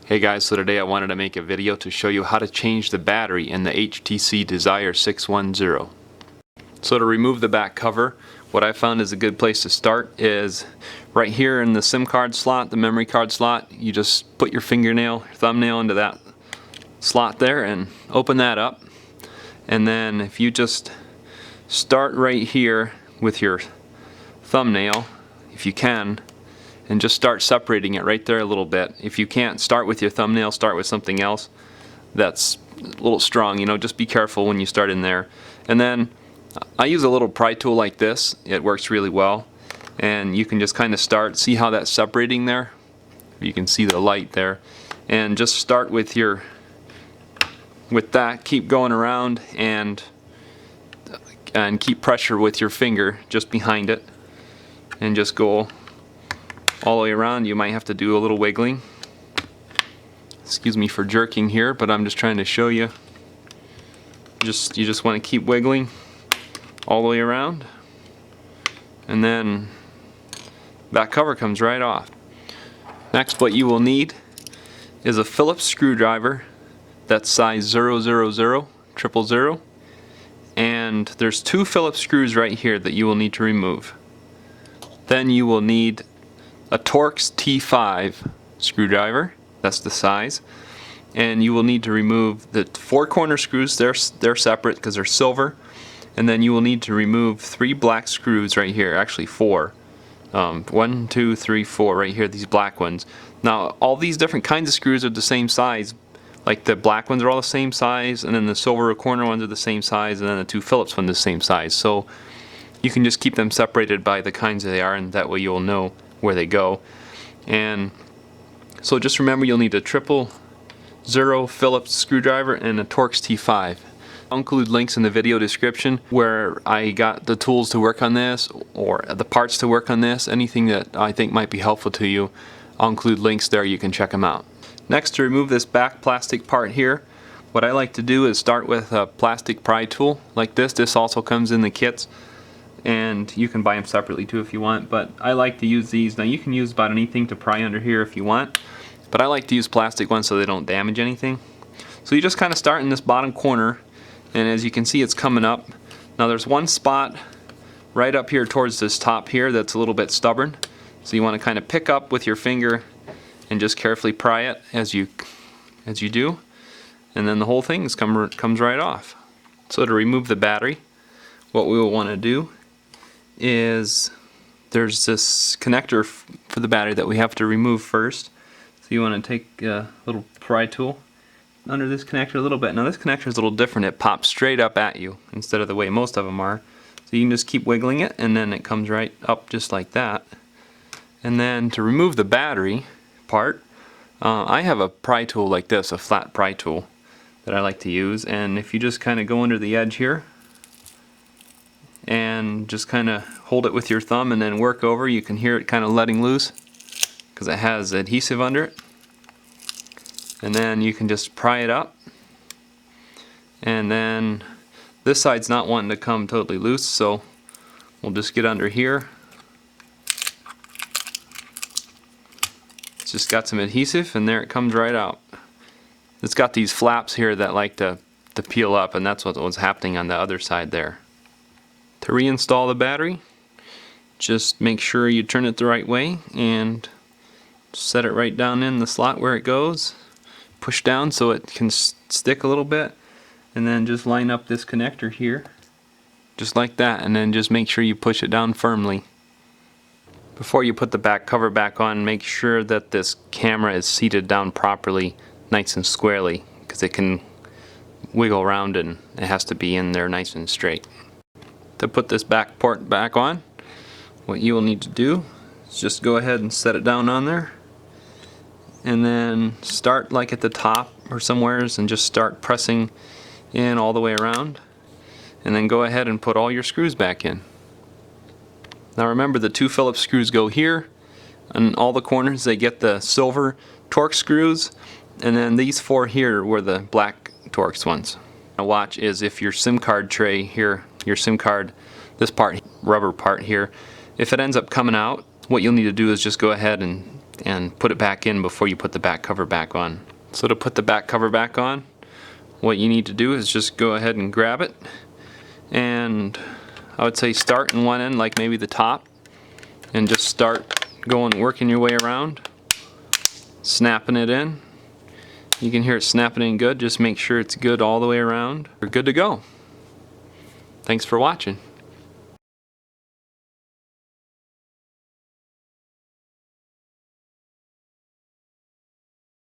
Hey guys, so today I wanted to make a video to show you how to change the battery in the HTC Desire 610. So to remove the back cover, what I found is a good place to start is right here in the SIM card slot, the memory card slot. You just put your thumbnail into that slot there and open that up. And then if you just start right here with your thumbnail, if you can, and just start separating it right there a little bit. If you can't start with your thumbnail, start with something else that's a little strong, just be careful when you start in there. And then I use a little pry tool like this. It works really well, and you can just kind of see how that's separating there. You can see the light there, and just start with that, keep going around and keep pressure with your finger just behind it and just go all the way around. You might have to do a little wiggling. Excuse me for jerking here, but I'm just trying to show you. You just want to keep wiggling all the way around, and then that cover comes right off. Next, what you will need is a Phillips screwdriver that's size 000, and there's 2 Phillips screws right here that you will need to remove. Then you will need a Torx T5 screwdriver, that's the size, and you will need to remove the 4 corner screws. They're separate because they're silver, and then you will need to remove 3 black screws right here, actually 4. 1, 2, 3, 4 right here, these black ones. Now all these different kinds of screws are the same size, like the black ones are all the same size, and then the silver corner ones are the same size, and then the 2 Phillips ones are the same size. So you can just keep them separated by the kinds they are, and that way you'll know where they go. And so just remember, you'll need a 000 Phillips screwdriver and a Torx T5. I'll include links in the video description where I got the tools to work on this, or the parts to work on this. Anything that I think might be helpful to you, I'll include links there, you can check them out. Next, to remove this back plastic part here, what I like to do is start with a plastic pry tool like this. This also comes in the kits, and you can buy them separately too if you want, but I like to use these. Now you can use about anything to pry under here if you want, but I like to use plastic ones so they don't damage anything. So you just kind of start in this bottom corner, and as you can see, it's coming up. Now there's one spot right up here towards this top here that's a little bit stubborn, so you want to kind of pick up with your finger and just carefully pry it as you do, and then the whole thing comes right off. So to remove the battery, what we will want to do is there's this connector for the battery that we have to remove first. So you want to take a little pry tool under this connector a little bit. Now this connector is a little different. It pops straight up at you instead of the way most of them are. So you can just keep wiggling it, and then it comes right up just like that. And then to remove the battery part, I have a pry tool like this, a flat pry tool that I like to use. And if you just kind of go under the edge here and just kind of hold it with your thumb and then work over, you can hear it kind of letting loose because it has adhesive under it. And then you can just pry it up, and then this side's not wanting to come totally loose, so we'll just get under here. It's just got some adhesive, and there it comes right out. It's got these flaps here that like to peel up, and that's what was happening on the other side there. To reinstall the battery, just make sure you turn it the right way and set it right down in the slot where it goes. Push down so it can stick a little bit, and then just line up this connector here just like that, and then just make sure you push it down firmly. Before you put the back cover back on, make sure that this camera is seated down properly, nice and squarely, because it can wiggle around and it has to be in there nice and straight. To put this back port back on, what you will need to do is just go ahead and set it down on there, and then start like at the top or somewheres and just start pressing in all the way around, and then go ahead and put all your screws back in. Now remember, the 2 Phillips screws go here, and all the corners they get the silver Torx screws, and then these 4 here were the black Torx ones. Now watch is if your SIM card tray here, your SIM card, this part, rubber part here, if it ends up coming out, what you'll need to do is just go ahead and and put it back in before you put the back cover back on. So to put the back cover back on, what you need to do is just go ahead and grab it, and I would say start in one end, like maybe the top, and just start working your way around, snapping it in. You can hear it snapping in good. Just make sure it's good all the way around. We're good to go. Thanks for watching.